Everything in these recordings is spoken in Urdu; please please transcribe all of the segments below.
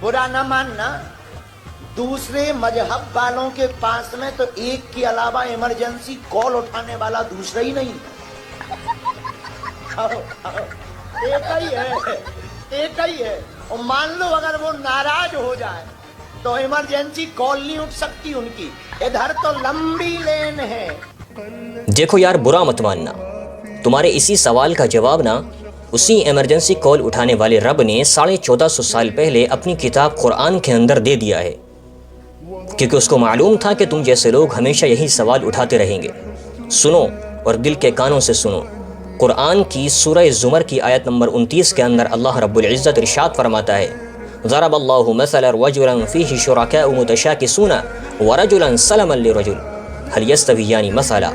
برا نہ ماننا، دوسرے مذہب والوں کے پاس میں تو ایک کے علاوہ ایمرجنسی کال اٹھانے والا دوسرا ہی نہیں، ایک ہی ہے، اور مان لو اگر وہ ناراض ہو جائے تو ایمرجنسی کال نہیں اٹھ سکتی ان کی، ادھر تو لمبی لین ہے۔ دیکھو یار، برا مت ماننا، تمہارے اسی سوال کا جواب نا اسی ایمرجنسی کال اٹھانے والے رب نے 1450 سال پہلے اپنی کتاب قرآن کے اندر دے دیا ہے، کیونکہ اس کو معلوم تھا کہ تم جیسے لوگ ہمیشہ یہی سوال اٹھاتے رہیں گے۔ سنو اور دل کے کانوں سے سنو، قرآن کی سورہ زمر کی آیت نمبر 29 کے اندر اللہ رب العزت ارشاد فرماتا ہے، ضرب اللہ مثلا رجلا فیہ شرکاء متشاکسون ورجلا سلما لرجل هل یستویان مثلا۔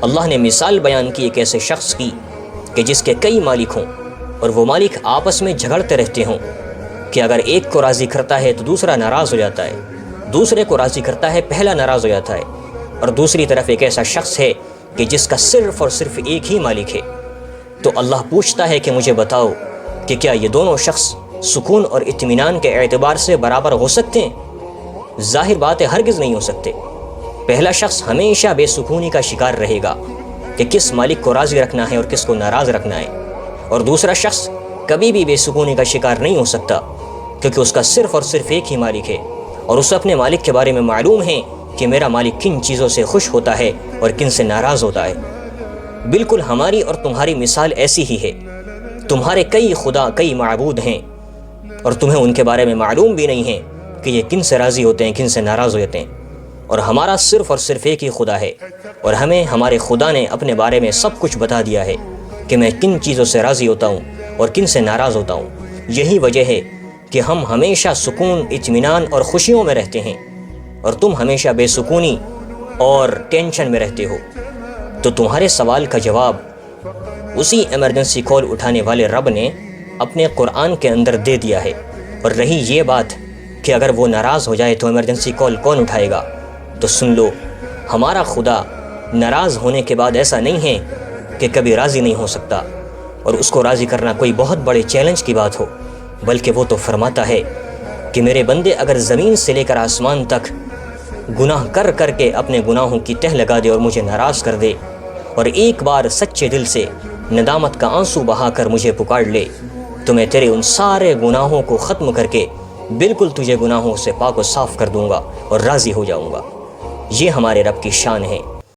اللہ نے مثال بیان کی ایک ایسے شخص کی کہ جس کے کئی مالک ہوں اور وہ مالک آپس میں جھگڑتے رہتے ہوں کہ اگر ایک کو راضی کرتا ہے تو دوسرا ناراض ہو جاتا ہے، دوسرے کو راضی کرتا ہے پہلا ناراض ہو جاتا ہے، اور دوسری طرف ایک ایسا شخص ہے کہ جس کا صرف اور صرف ایک ہی مالک ہے۔ تو اللہ پوچھتا ہے کہ مجھے بتاؤ کہ کیا یہ دونوں شخص سکون اور اطمینان کے اعتبار سے برابر ہو سکتے ہیں؟ ظاہر بات ہے ہرگز نہیں ہو سکتے۔ پہلا شخص ہمیشہ بے سکونی کا شکار رہے گا کہ کس مالک کو راضی رکھنا ہے اور کس کو ناراض رکھنا ہے، اور دوسرا شخص کبھی بھی بے سکونی کا شکار نہیں ہو سکتا، کیونکہ اس کا صرف اور صرف ایک ہی مالک ہے، اور اسے اپنے مالک کے بارے میں معلوم ہے کہ میرا مالک کن چیزوں سے خوش ہوتا ہے اور کن سے ناراض ہوتا ہے۔ بالکل ہماری اور تمہاری مثال ایسی ہی ہے، تمہارے کئی خدا، کئی معبود ہیں، اور تمہیں ان کے بارے میں معلوم بھی نہیں ہے کہ یہ کن سے راضی ہوتے ہیں، کن سے ناراض ہوتے ہیں، اور ہمارا صرف اور صرف ایک ہی خدا ہے، اور ہمیں ہمارے خدا نے اپنے بارے میں سب کچھ بتا دیا ہے کہ میں کن چیزوں سے راضی ہوتا ہوں اور کن سے ناراض ہوتا ہوں۔ یہی وجہ ہے کہ ہم ہمیشہ سکون، اطمینان اور خوشیوں میں رہتے ہیں، اور تم ہمیشہ بے سکونی اور ٹینشن میں رہتے ہو۔ تو تمہارے سوال کا جواب اسی ایمرجنسی کال اٹھانے والے رب نے اپنے قرآن کے اندر دے دیا ہے۔ اور رہی یہ بات کہ اگر وہ ناراض ہو جائے تو ایمرجنسی کال کون اٹھائے گا، تو سن لو، ہمارا خدا ناراض ہونے کے بعد ایسا نہیں ہے کہ کبھی راضی نہیں ہو سکتا، اور اس کو راضی کرنا کوئی بہت بڑے چیلنج کی بات ہو، بلکہ وہ تو فرماتا ہے کہ میرے بندے اگر زمین سے لے کر آسمان تک گناہ کر کر کے اپنے گناہوں کی تہ لگا دے اور مجھے ناراض کر دے، اور ایک بار سچے دل سے ندامت کا آنسو بہا کر مجھے پکار لے، تو میں تیرے ان سارے گناہوں کو ختم کر کے بالکل تجھے گناہوں سے پاک و صاف کر دوں گا اور راضی ہو جاؤں گا۔ یہ ہمارے رب کی شان ہے۔